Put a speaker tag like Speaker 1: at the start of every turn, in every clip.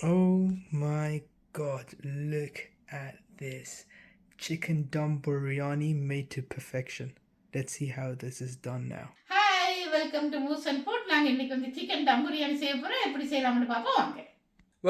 Speaker 1: Oh my god, look at this. Chicken dum biryani made to perfection. Let's see how this is done now.
Speaker 2: Hi, welcome to Moose and Food. நாங்க இன்னைக்கு வந்து chicken தம் பிரியாணி செய்ய போறோம். எப்படி செய்யலாம்னு பாப்போம் வாங்க.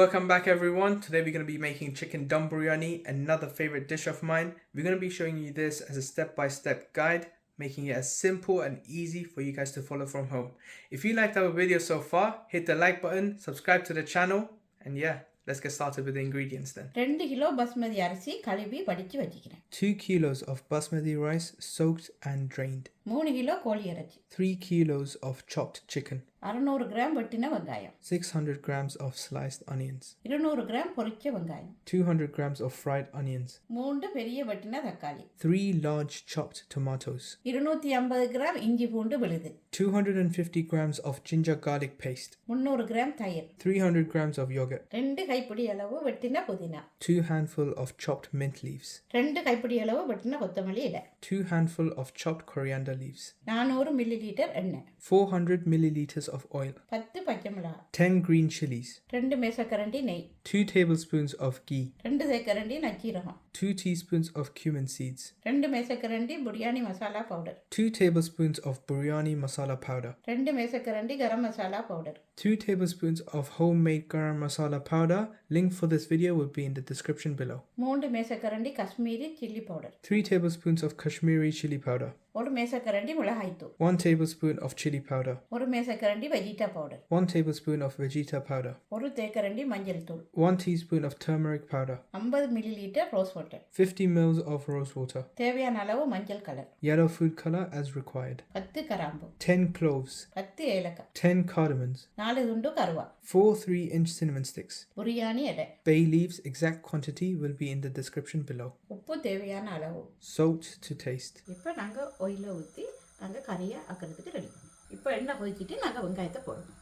Speaker 1: Welcome back everyone. Today we're going to be making chicken dum biryani, another favorite dish of mine. We're going to be showing you this as a step-by-step guide, making it as simple and easy for you guys to follow from home. If you liked our video so far, hit the like button, subscribe to the channel, and yeah, let's get started with the ingredients then.
Speaker 2: 2 kilo basmati அரிசி கழுவி வடிச்சு வச்சிக்கிறேன்.
Speaker 1: 2 kilos of basmati rice soaked and drained.
Speaker 2: 3 kilo கோழி இறைச்சி.
Speaker 1: 3 kilos of chopped chicken.
Speaker 2: 600 gram வெட்டின வெங்காயம்.
Speaker 1: 600 grams of sliced onions.
Speaker 2: 200 gram பொரிச்ச வெங்காயம்.
Speaker 1: 200 grams of fried onions.
Speaker 2: 3 பெரிய வெட்டின தக்காளி.
Speaker 1: 3 large chopped tomatoes.
Speaker 2: 250 கிராம் இஞ்சி பூண்டு விழுது.
Speaker 1: 250 grams of ginger garlic paste.
Speaker 2: 300 gram தயிர்.
Speaker 1: 300 grams of yogurt.
Speaker 2: 2 கைப்பிடி அளவு வெட்டின புதினா.
Speaker 1: 2 handful of chopped mint leaves.
Speaker 2: 2 கைப்பிடி அளவு வெட்டின கொத்தமல்லி இலை.
Speaker 1: 2 handful of chopped coriander leaves.
Speaker 2: 400 millilitre எண்ணெய்.
Speaker 1: 400 milliliters of oil.
Speaker 2: 10 பச்சை மிளகாய்.
Speaker 1: 10 green chilies.
Speaker 2: 2 மேசக்கரண்டி நெய்.
Speaker 1: 2 tablespoons of ghee.
Speaker 2: 2 தேக்கரண்டி நச்சீரகம்.
Speaker 1: 2 teaspoons of cumin seeds.
Speaker 2: 2 மேசக்கரண்டி biryani masala powder.
Speaker 1: 2 tablespoons of biryani masala powder.
Speaker 2: 2 மேசக்கரண்டி garam masala powder.
Speaker 1: 2 tablespoons of homemade garam masala powder. Link for this video will be in the description below.
Speaker 2: 3 மேசக்கரண்டி Kashmiri chilli powder.
Speaker 1: 3 tablespoons of Kashmiri chili powder.
Speaker 2: 1 மேசக்கரண்டி மிளகாய்த்தூள்.
Speaker 1: 1 tablespoon of chili powder.
Speaker 2: 1 மேசக்கரண்டி வெஜிடா powder.
Speaker 1: 1 tablespoon of vegeta powder.
Speaker 2: 1 தேக்கரண்டி மஞ்சள் தூள்.
Speaker 1: 1 teaspoon of turmeric powder.
Speaker 2: 50 millilitre rose water.
Speaker 1: 50 ml of rose water.
Speaker 2: தேவையான அளவு மஞ்சள் colour.
Speaker 1: Yellow food color as required.
Speaker 2: 10 கிராம்பு.
Speaker 1: 10 cloves.
Speaker 2: 10 ஏலக்காய்.
Speaker 1: 10 cardamoms.
Speaker 2: 4 துண்டு கருவா.
Speaker 1: 4 3-inch cinnamon sticks.
Speaker 2: பிரியாணி இலை.
Speaker 1: Bay leaves exact quantity will be in the description below.
Speaker 2: உப்பு தேவையான அளவு.
Speaker 1: Salt to taste.
Speaker 2: இப்போ நாங்கள் ஆயிலை ஊற்றி நாங்கள் கறியை ஆக்கிறதுக்கு ரெடி பண்ணுவோம். இப்போ எண்ணெய் கொதிச்சிட்டு நாங்கள் வெங்காயத்தை போடுவோம்.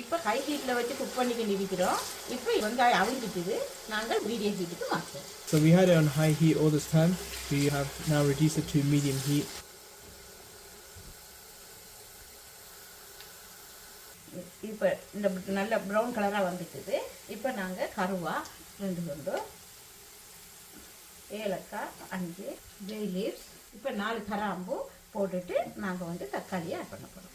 Speaker 2: இப்போ ஹை ஹீட்டில் வச்சு குக் பண்ணிக்கிட்டு இருக்கிறோம். இப்போ வெங்காயம் அவிஞ்சிட்டுது. நாங்கள் மீடியம் ஹீட்டுக்கு மாற்றுவோம்.
Speaker 1: So we had it on high heat all this time. We have now reduced it to medium heat.
Speaker 2: இப்போ இந்த நல்ல ப்ரௌன் கலராக வந்துட்டுது. இப்போ நாங்கள் கருவா 2 துண்டு, ஏலக்காய் 5, பே லீவ்ஸ், இப்போ 4 கிராம்பு போட்டுட்டு நாங்கள் வந்து தக்காளியை ஆட் பண்ண போகிறோம்.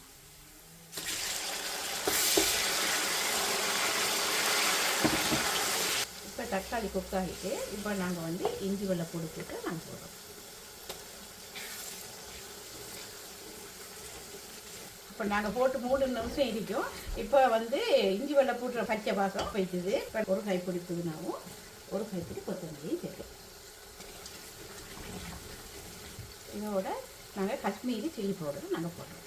Speaker 2: இப்போ தக்காளி குக் ஆகிட்டு இப்போ நாங்கள் வந்து இஞ்சி வெள்ளை கொடுத்துட்டு நாங்கள் போடுறோம். இப்போ நாங்கள் போட்டு 3 நிமிஷம் இருக்கும். இப்போ வந்து இஞ்சி வெள்ளை போட்டுற பச்சை வாசம் வைக்குது. இப்போ 1 கைப்பிடி புதினாவும் 1 கைப்பிடி கொத்தமல்லியும் சேர்க்கும். இதோட நாங்கள் காஷ்மீரி சில்லி பவுடர் நாங்கள் போடுறோம்.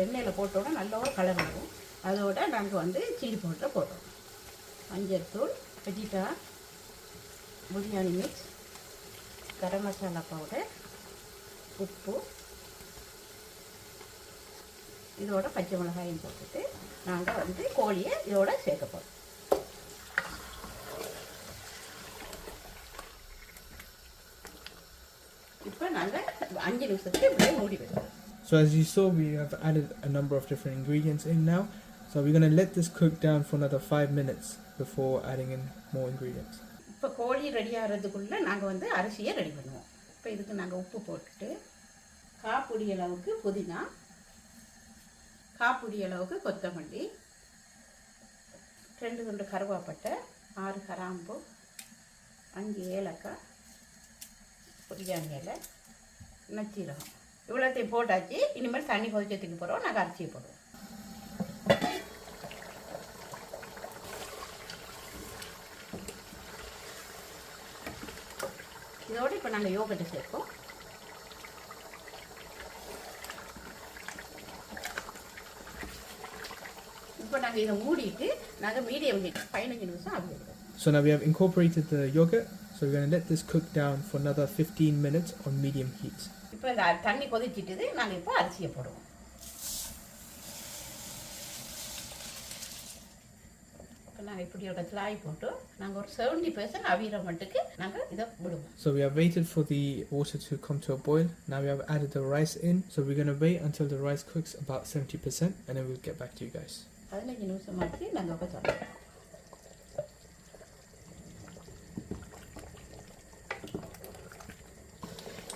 Speaker 2: எண்ணெயில் போட்டோட நல்ல ஒரு கலர் வரும். அதோட நாங்கள் வந்து சில்லி பவுடரை போடுறோம். மஞ்சள் தூள், வெஜிடா, பிரியாணி மிக்ஸ், கரம் மசாலா பவுடர், உப்பு, இதோட பச்சை மிளகாயும் போட்டுட்டு நாங்கள் வந்து கோழியை இதோட சேர்க்க போகிறோம். இப்போ நாங்கள் 5 நிமிஷத்துக்கு இப்படியே மூடி வைக்கிறோம்.
Speaker 1: So as you saw, we have added a number of different ingredients in now. So we're going to let this cook down for another 5 minutes before adding in more ingredients.
Speaker 2: இப்போ கோழி ரெடி ஆகிறதுக்குள்ளே நாங்கள் வந்து அரிசியை ready பண்ணுவோம். இப்போ இதுக்கு நாங்கள் உப்பு போட்டுட்டு காப்பிடி அளவுக்கு புதினா, காப்பிடி அளவுக்கு கொத்தமல்லி, 2 துண்டு கருவேப்பட்டை, 6 கிராம்பு, 5 ஏலக்காய், பிரியாணி இலை, நச்சீரகம் இவ்வளோத்தையும் போட்டாச்சு. இனிமேல் தண்ணி கொதிச்சதுக்கு போகிறோம். நாங்கள் அரிசியை போடுவோம். இதோடு இப்போ நாங்கள் யோகர்ட்டை சேர்ப்போம். இப்போ நாங்கள் இதை மூடிட்டு நாங்கள் மீடியம் ஹீட் 15 நிமிஷம் ஆகிடுவோம்.
Speaker 1: So now we have incorporated the yogurt. So we're going to let this cook down for another 15 minutes on medium heat.
Speaker 2: இப்போ இந்த தண்ணி கொதிச்சிட்டுது. நாங்கள் இப்போ அரிசியை போடுவோம்.
Speaker 1: So we have waited for the water to come to a boil. Now we have added the rice in. So we're going to wait until the rice cooks about 70% and then we'll get back to you guys.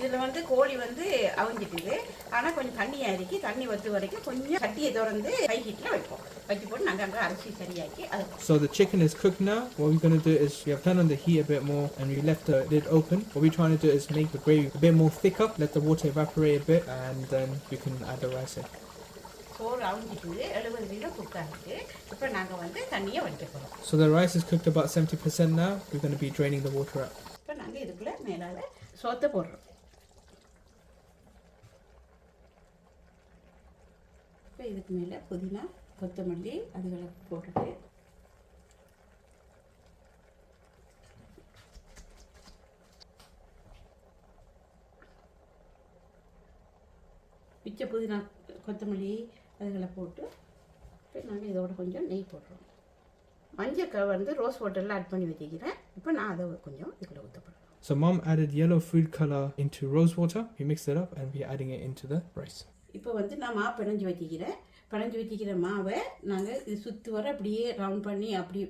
Speaker 2: இதில் வந்து கோழி வந்து அவிஞ்சிட்டுது. ஆனால் கொஞ்சம் தண்ணியாக இருக்கு. தண்ணி வற்று வரைக்கும் கொஞ்சம் சட்டியை திறந்து ஹை ஹீட்டில் வைப்போம். வச்சு போட்டு நாங்கள் அங்கே அரிசி சரியாக்கி அதை.
Speaker 1: So the chicken is cooked now. What we're going to do is we have turned on the heat a bit more and we left the lid open. What we're trying to do is make the gravy a bit more thicker. Let the water evaporate a bit and then we can add the rice in.
Speaker 2: சோறு அவிஞ்சிட்டுது. 70% குக்காக இருக்குது. இப்போ நாங்கள் வந்து தண்ணியை வடிக்க போகிறோம்.
Speaker 1: So the rice is cooked about 70% now. We're going to be draining the water out.
Speaker 2: இப்போ நாங்கள் இதுக்குள்ளே மேலால் சோத்தை போடுறோம். இப்போ இதுக்கு மேலே புதினா கொத்தமல்லி அதுகளை போட்டுட்டு பிச்சை புதினா கொத்தமல்லி அதுகளை போட்டு இப்போ நாங்கள் இதோட கொஞ்சம் நெய் போடுறோம். மஞ்சள் வந்து ரோஸ் வாட்டரில் ஆட் பண்ணி வச்சுக்கிறேன். இப்போ நான் அதை கொஞ்சம் இதுக்குள்ளே ஊற்றப்படுறேன்.
Speaker 1: So mom added yellow food color into rose water. We mixed it up and we're adding it into the rice.
Speaker 2: இப்போ வந்து நான் மாவு பிணைஞ்சு வச்சுக்கிறேன். பிணைஞ்சு வச்சுக்கிற மாவை நாங்கள் இது சுற்றி வர அப்படியே ரவுண்ட் பண்ணி அப்படி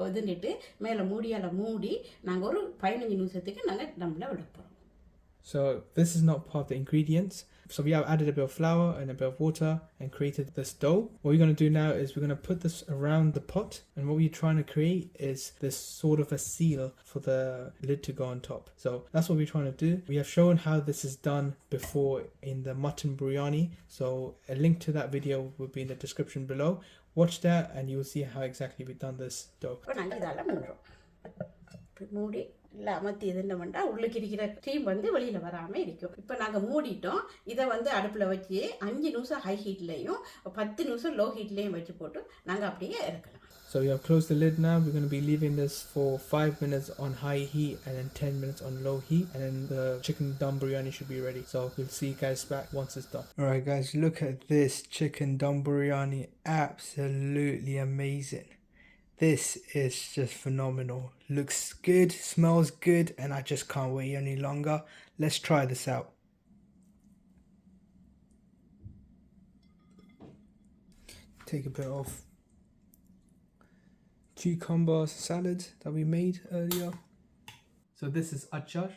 Speaker 2: இதுன்னுட்டு மேலே மூடியால் மூடி நாங்கள் ஒரு 15 நிமிஷத்துக்கு நாங்கள் டம்மில் விட போகிறோம்.
Speaker 1: So this is not part of the ingredients. So we have added a bit of flour and a bit of water and created this dough. What we're going to do now is we're going to put this around the pot, and what we're trying to create is this sort of a seal for the lid to go on top. So that's what we're trying to do. We have shown how this is done before in the mutton biryani. So a link to that video will be in the description below. Watch that and you'll see how exactly we've done this dough.
Speaker 2: இல்லை அமர்த்தி இதுன்னமெண்டா உள்ளுக்கு இருக்கிற steam வந்து வெளியில் வராமல் இருக்கும். இப்போ நாங்கள் மூடிட்டோம். இதை வந்து அடுப்பில் வச்சு 5 நிமிஷம் ஹை ஹீட்லேயும் 10 நிமிஷம் லோ ஹீட்லேயும் வச்சு போட்டு நாங்கள் அப்படியே இறக்கலாம்.
Speaker 1: So we have closed the lid now. We're going to be leaving this for 5 minutes on high heat and then 10 minutes on low heat, and then the chicken dum biryani should be ready. So we'll see you guys back once it's done. Alright guys, look at this chicken dum biryani. Absolutely amazing. This is just phenomenal. Looks good, smells good, and I just can't wait any longer. Let's try this out. Take a bit of cucumber salad that we made earlier. So this is achar.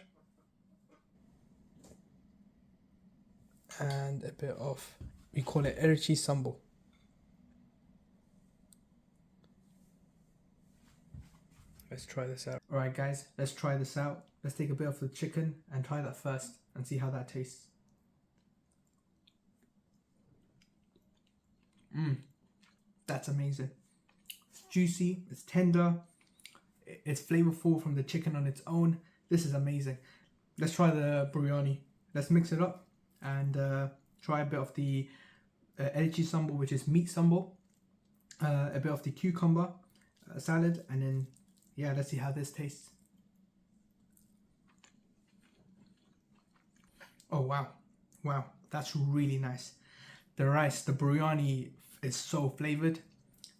Speaker 1: And a bit of, we call it erichi sambo. Let's try this out. Alright guys, let's try this out. Let's take a bit of the chicken and try that first and see how that tastes. That's amazing. It's juicy, it's tender, it's flavorful from the chicken on its own. This is amazing. Let's try the biryani. Let's mix it up and try a bit of the erichi sambo, which is meat sambo, a bit of the cucumber salad, and then yeah, let's see how this tastes. Oh wow, wow, that's really nice. The rice, the biryani is so flavored.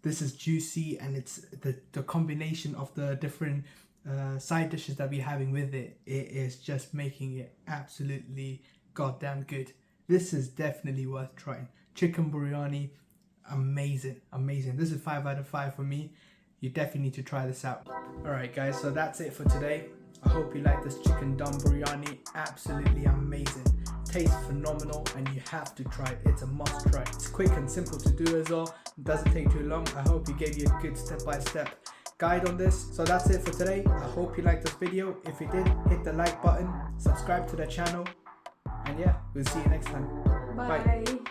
Speaker 1: This is juicy, and it's the combination of the different side dishes that we're having with it. It is just making it absolutely goddamn good. This is definitely worth trying. Chicken biryani, amazing, amazing. This is 5 out of 5 for me. You definitely need to try this out. Alright guys, so that's it for today. I hope you like this chicken dum biryani. Absolutely amazing. Tastes phenomenal and you have to try it. It's a must try. It's quick and simple to do as well. It doesn't take too long. I hope you gave you a good step-by-step guide on this. So that's it for today. I hope you liked this video. If you did, hit the like button, subscribe to the channel, and yeah, we'll see you next time.
Speaker 2: Bye.